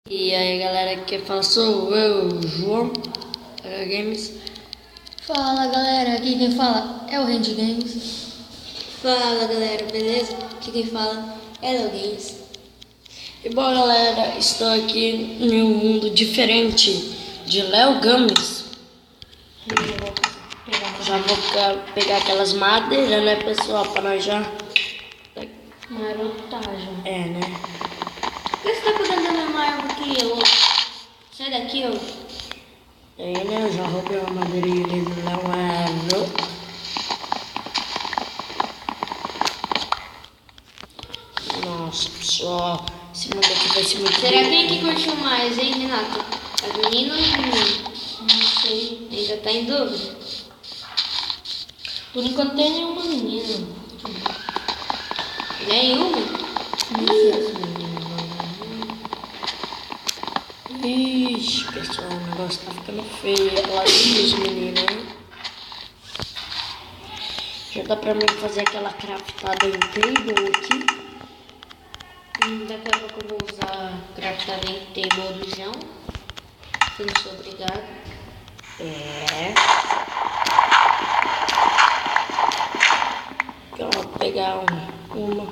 E aí galera, que fala sou eu, João Games. Fala galera, aqui quem fala é o Randy Games. Fala galera, beleza? Aqui quem fala é o Games. E bom galera, estou aqui em um mundo diferente de Léo Games. Já vou pegar aquelas madeiras, né pessoal, para nós já... Marotagem. É, né? Por que você tá cuidando da mesma árvore que eu? Sai daqui, ó. Aí, né, eu já roubei uma madeirinha ali do Léo. Nossa, pessoal, esse mundo aqui vai ser muito Será bem. quem que curtiu mais, hein, Renato? As meninas ou os meninos? Não sei, ainda tá em dúvida. Por enquanto tem nenhuma menina. Nenhuma? Não sei se menina. Ixi, pessoal, o negócio tá ficando feio lá dos meninos, hein? Já dá pra mim fazer aquela craftada em table aqui. Daqui a pouco eu vou usar craftamento table do João. Se não sou obrigado. É. Aqui, ó, vou pegar uma,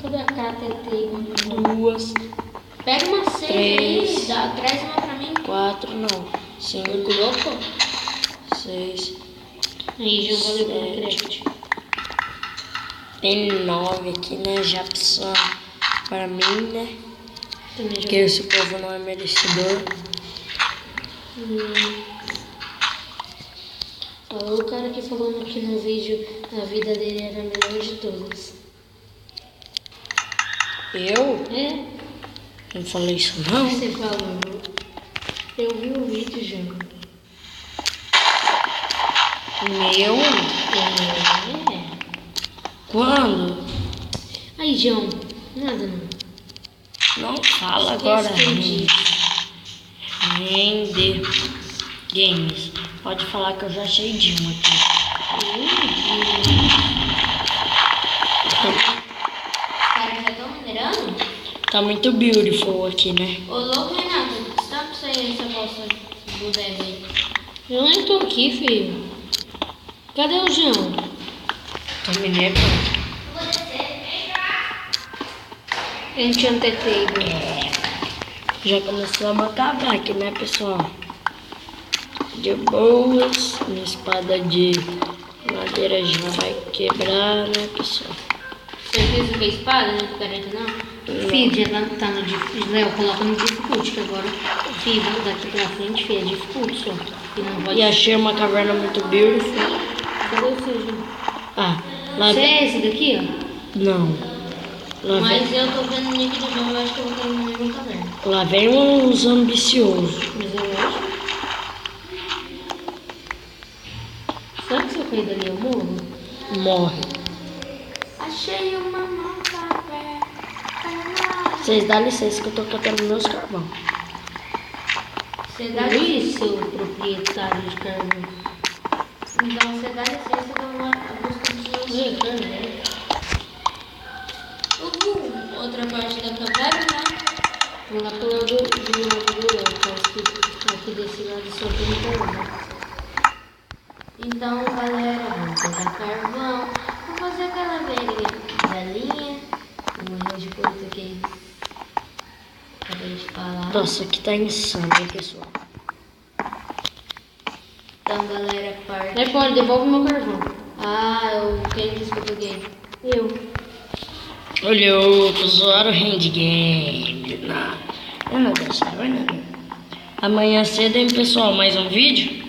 Cadê a carta table? duas, Pega uma 6 Três. aí, traz uma pra mim. 4, não, 5, Louco? 6, Aí, João, valeu pelo Sete. crédito. tem 9 aqui, né? Já pessoal, para mim, né? Também já. Porque esse povo não é merecedor. Falou o cara que falou aqui no vídeo a vida dele era a melhor de todas. Eu? É? Não falei isso não. Você falou. Eu vi o vídeo, João. Meu? É. Quando? Aí, João. Nada não. Não fala agora. Esqueci. Rende Games. Pode falar que eu já achei de um aqui. Os caras já estão minerando? Tá muito beautiful aqui, né? Ô louco, Renato, estampa isso aí, essa bolsa do Deve aí. Eu nem tô aqui, filho. Cadê o João? Tô minerando. Enchanted Table. Já começamos a acabar aqui, né, pessoal? De boas. Minha espada de madeira já vai quebrar, né, pessoal? Certeza que é espada, não é picareta não? Filho, já tá no difficult. Léo, coloca no difficult, que agora, filho, daqui pra frente, filho, é difficult só. E não pode... E achei uma caverna muito beautiful. Cadê o seu, João? Ah, lá Você vem. é esse daqui, ó? Não. Lá Mas vem, eu tô vendo o nick do João, eu acho que eu vou cair no mesmo caderno. lá vem uns ambiciosos. Mas eu acho. Será que se eu cair dali eu morro? Morre. Achei uma nova caverna. Vocês dão licença que eu tô catando meus carvão. Você dá Ui, seu proprietário de carvão. Então você dá licença que eu vou buscar os seus. Ui, carvão. Outra parte da caverna, né? Vou lá pro lado do Léo, que aqui desse lado só tem carvão. Então, galera, vamos pegar carvão. Vou fazer aquela velhinha. Um erro de português. Acabei de falar. Nossa, aqui tá insano, hein, pessoal? Então, galera, parte. Aí pode, devolve meu carvão. Quem disse português? Eu. Olha o usuário Hand Game. Não, meu Deus, vai nada. Amanhã cedo, hein, pessoal, mais um vídeo.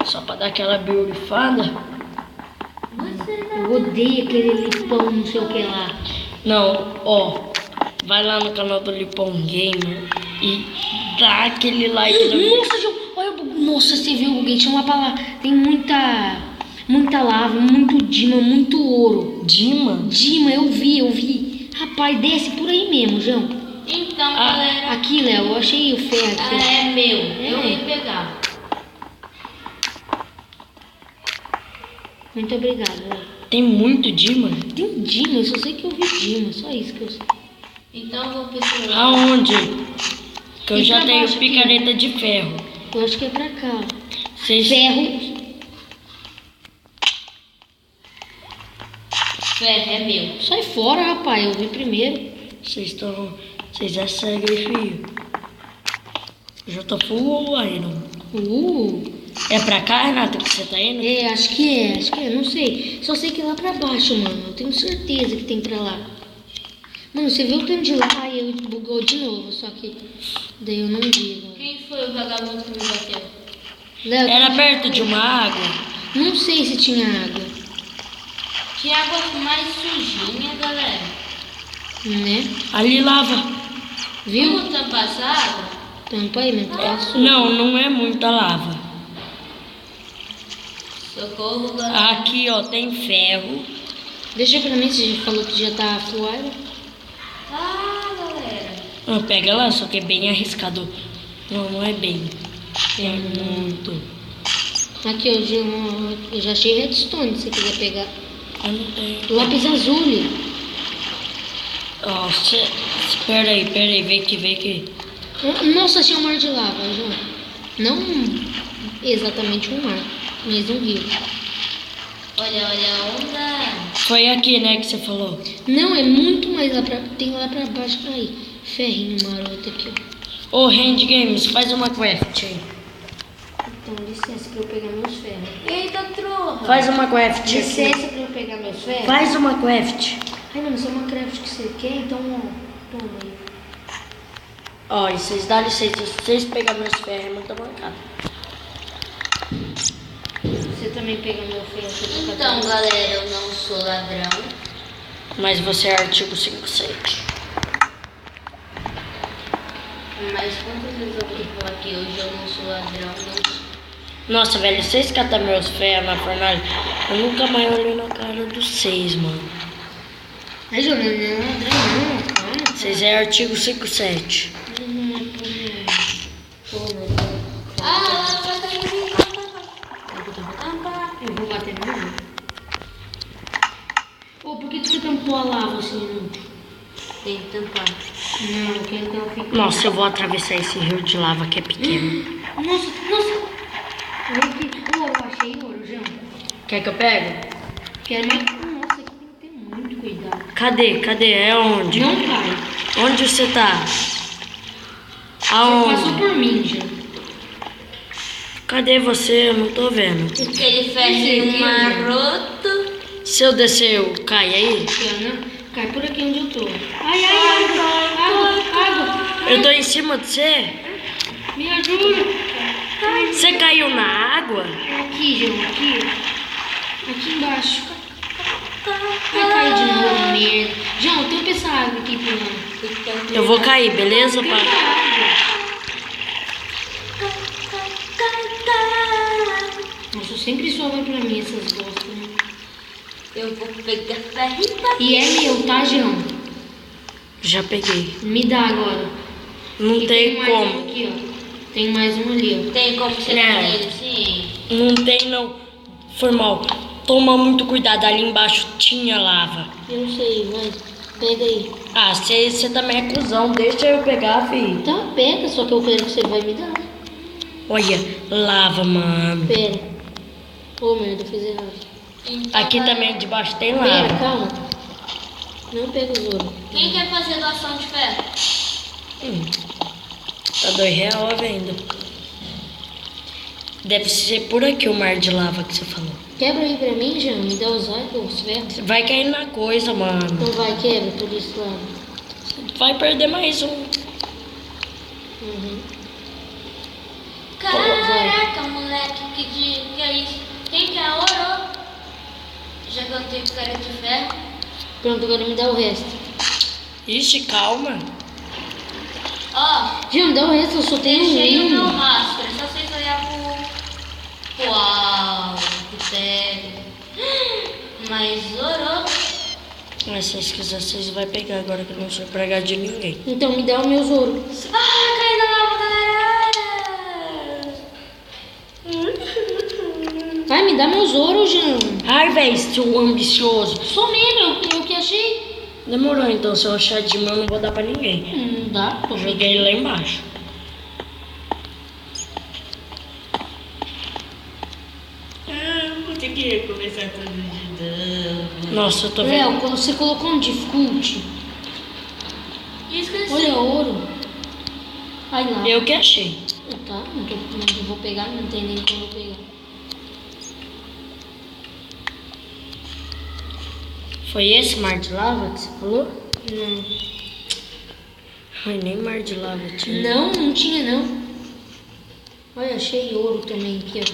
Só pra dar aquela beautifada. Eu odeio aquele lipão, não sei o que lá. Não, ó. Vai lá no canal do Lipão Gamer e dá aquele like. Nossa, João, olha, nossa, você viu o buguei, tinha uma palavra. Tem muita lava, muito dima, muito ouro. Dima? Dima, eu vi. Rapaz, desce por aí mesmo, João. Então, galera. Aqui, Léo, eu achei o ferro aqui. É meu. Eu É. vim pegar. Muito obrigada, Léo. Tem muito Dima? Tem Dima, eu só sei que eu vi Dima, só isso que eu sei. Então eu vou pesquisar. Aonde? Que eu E já pra tenho baixo aqui? picareta de ferro. Eu acho que é pra cá. Vocês... Ferro. Ferro é meu. Sai fora, rapaz. Eu vi primeiro. Vocês estão... Vocês é cego, hein, filho? Eu já tô full iron. É pra cá, Renata, que você tá indo? É, acho que é. Não sei. Só sei que é lá pra baixo, mano. Eu tenho certeza que tem pra lá. Mano, você viu o tanto de lá? Ai, eu bugou de novo. Só que daí eu não vi agora. Quem foi o vagabundo que me bateu? Léo, Era perto de uma água. não sei se tinha água. Tinha água mais sujinha, galera. Né? Ali lava. Viu? Como tampar essa água? Tampa aí, meu passo. Não, não é muita lava. Socorro, galera. Aqui, ó, tem ferro. Deixa pra mim, você já falou que já tá full iron. Ah, galera. Não, pega lá, só que é bem arriscado. Não, não é bem. É muito. Aqui, eu já achei redstone, se você quiser pegar. Eu não tenho. Lápis azul. Ó, espera aí, vem aqui. Nossa, achei um mar de lava, João. Não exatamente um mar, mas um rio. Olha a onda. Foi aqui, né, que você falou. Não, é muito mais lá pra... Tem lá pra baixo. Aí, ferrinho maroto aqui, ó. Ô, Hand Games, faz uma craft aí. Então, licença pra eu pegar meus ferros. Eita, trorra. Faz uma craft aqui. Licença pra eu pegar meus ferros. Faz uma craft. Ai, mano, se é uma craft que você quer, então, ó, toma aí. Ó, e vocês dão licença, se vocês pegarem meus ferros, é muita bancada. Você também pega meu ferro. você fica Então, tão- galera, eu não sou ladrão. Mas você é artigo 57. Mas quantas vezes eu vou falar que hoje eu não sou ladrão? Não sou. Nossa, velho, vocês catam meus ferros na fornalha, eu nunca mais olhei na cara dos seis, mano. Ai, João, não é ladrão, não, calma. Vocês é artigo 57. Pô, meu Deus. Ah, ela vai cair em mim. Eu vou bater no jogo. Ô, por que você tampou a lava assim? Não? Tem que tampar. Não, eu quero que ela fique... Nossa, eu vou atravessar esse rio de lava que é pequeno. Nossa. Olha aqui. Ouro, eu achei ouro, João. Quer que eu pegue? Quero mais... Nossa, aqui tem que ter muito cuidado. Cadê? É onde? Não cai. Onde você tá? Você passou Aonde? por mim, já. Cadê você? Eu não tô vendo. Aquele ferrinho Esse aqui, maroto. Se eu descer, eu cai aí? Cai por aqui onde eu tô. Ai, água. Eu tô em cima de você? Me ajuda. Você caiu na água? Aqui, João, aqui. Aqui embaixo. Vai cair de novo, merda. João, tampa essa água aqui por lá. Eu vou cair, beleza, Tampa a pai? água. Nossa, sempre sobra pra mim essas bostas, né? Eu vou pegar ferrinho pra E é meu, tá, João? Já peguei. Me dá agora. Não E tem mais um como. aqui, ó. Tem mais um ali, Tem como você É. pegar ele assim? Não tem, não. Foi mal. Toma muito cuidado, ali embaixo tinha lava. ó. Eu não sei, vai. Pega aí. Ah, você também é cuzão. Deixa eu pegar, filho. Então pega, só que eu quero que você vai me dar. Olha, lava, mano. Pera. Ô, merda, eu fiz errado. Então, Aqui galera, também debaixo tem Pera, lava. calma. Não pega os ouro. Quem quer fazer doação de ferro? Tá R$2 a venda. Deve ser por aqui o mar de lava que você falou. Quebra aí pra mim, Jean. Me dá os ferros. Vai cair na coisa, mano. Então vai, quebra por esse lado. Vai perder mais um. Uhum. Caraca, moleque, que é isso? Quem quer ouro? Já que eu não tenho cara de ferro. Pronto, agora me dá o resto. Ixi, calma. Ó, Jean, me dá o resto, eu só tenho deixei o meu um. rastro. É só vocês olharem pro... Uau, que pega. Mas ouro. Mas se vocês quiserem, vocês vão pegar agora que eu não sou pregar de ninguém. Então me dá os meus ouro. Ah, caiu na lava, galera. Vai, me dá meus ouro, Jean. Ai, véi, seu ambicioso. Sou mesmo, eu que achei. Demorou, então. Se eu achar de mim, eu não vou dar pra ninguém. Não dá, tô vendo. Joguei lá embaixo. queria começar tudo de novo. Nossa, eu tô vendo. Léo, quando você colocou um difficulty, Esqueci. olha, ouro. Ai, lá. Eu que achei. Tá, não vou pegar, não tem nem como eu pegar. Foi esse mar de lava que você falou? Não. Ai, nem mar de lava tinha. Não tinha não. Olha, achei ouro também aqui, ó.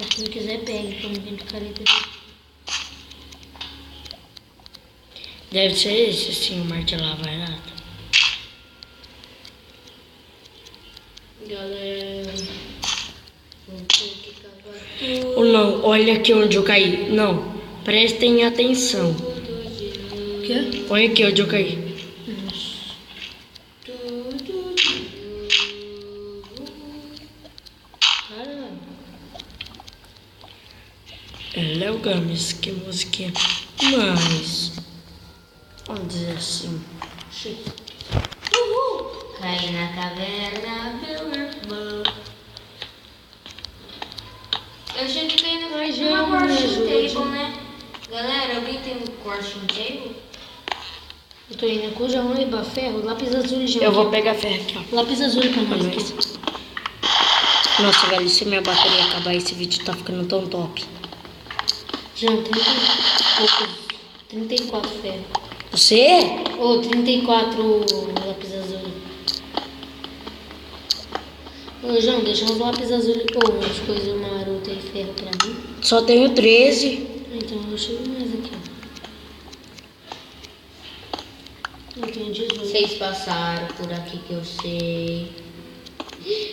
Se quem quiser pegue, pra não vir picareta aqui. Deve ser esse, sim, o mar de lava, Renato. Galera, vou ter que cavar tudo Ou não, olha aqui onde eu caí. Não, prestem atenção. de novo. O quê? Olha aqui onde eu caí. Tudo de novo. Caralho. É Léo Gomes, que musiquinha. Mas, vamos dizer assim. Caí na caverna, meu irmão. Eu achei que tem Ai, uma João, crafting me ajude. table, né? Galera, alguém tem um crafting table? Eu tô indo com o João e ferro, lápis azul e João. Eu vou pegar ferro aqui, ó. Lápis azul pra Pra nós. nós. Nossa, velho, se minha bateria acabar, esse vídeo tá ficando tão top. João, 30 e poucos. 34 ferro. Você? Ou 34 lápis azul. Ô, João, deixa uns lápis azul ou umas coisas marotas e ferro pra mim. Só tenho 13. Então eu chego mais aqui, ó. Eu tenho 18. Vocês passaram por aqui que eu sei.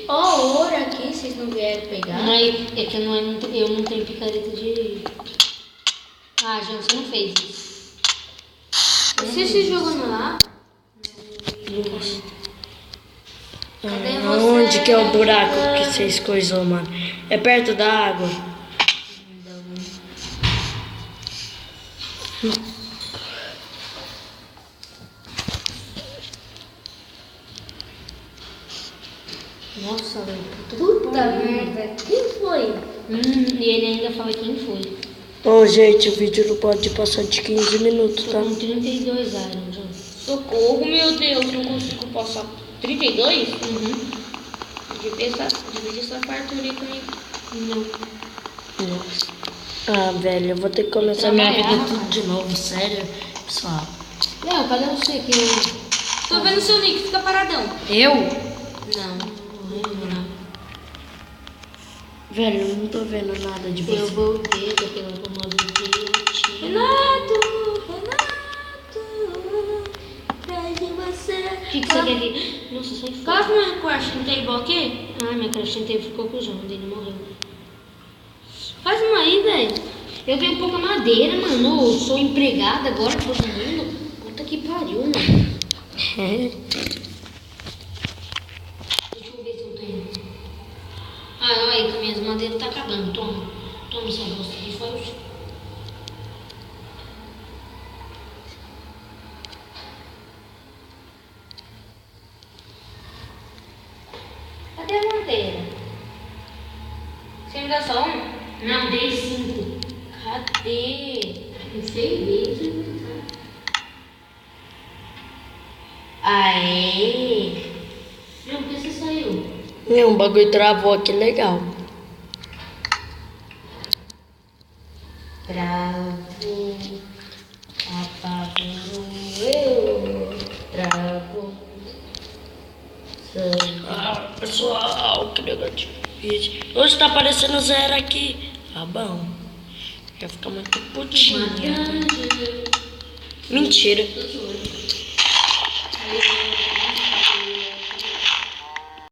Ó, ouro aqui, vocês não vieram pegar? Mas é que eu não tenho picareta de... Ah, João, você não fez isso. Você se jogando lá? Cadê você? Onde que é o buraco que vocês coisou, mano? É perto da água? Nossa, velho. Puta merda, quem foi? E ele ainda fala quem foi. Ô, gente, o vídeo não pode passar de 15 minutos, Tô tá? com 32 iron, João. Socorro, meu Deus, não consigo passar 32? Uhum. Divide essa fartura aí comigo. Não. Nossa. Ah, velho, eu vou ter que começar minha vida Trabalhar, tudo de novo, sério, pessoal. Léo, cadê você aqui? Tô vendo seu nick, fica paradão. Eu? Não. Velho, eu não tô vendo nada de Eu você. voltei, tô pegando o modo de Renato, atrás de você. O que você quer ali? Nossa, sai Coloca fora. uma crafting table aqui. Ah, minha crafting table ficou com o João, dele morreu. Faz uma aí, velho. Eu tenho pouca madeira, mano. Eu sou empregada agora, todo mundo. Puta que pariu, mano. Deixa eu ver se eu tenho. Ah, olha aí, que minhas madeiras tá acabando. Toma. Toma essa bosta aqui, fora o seu. Cadê a madeira? Você me dá só um? Não, dei 5. Cadê? Não sei mesmo. Aê! Não, por que você saiu? Um bagulho travou aqui legal. Travo, apavoro, eu travo. Ah, pessoal, que negócio difícil. Hoje tá aparecendo 0 aqui. Tá bom. Vai ficar muito putinha. Mentira.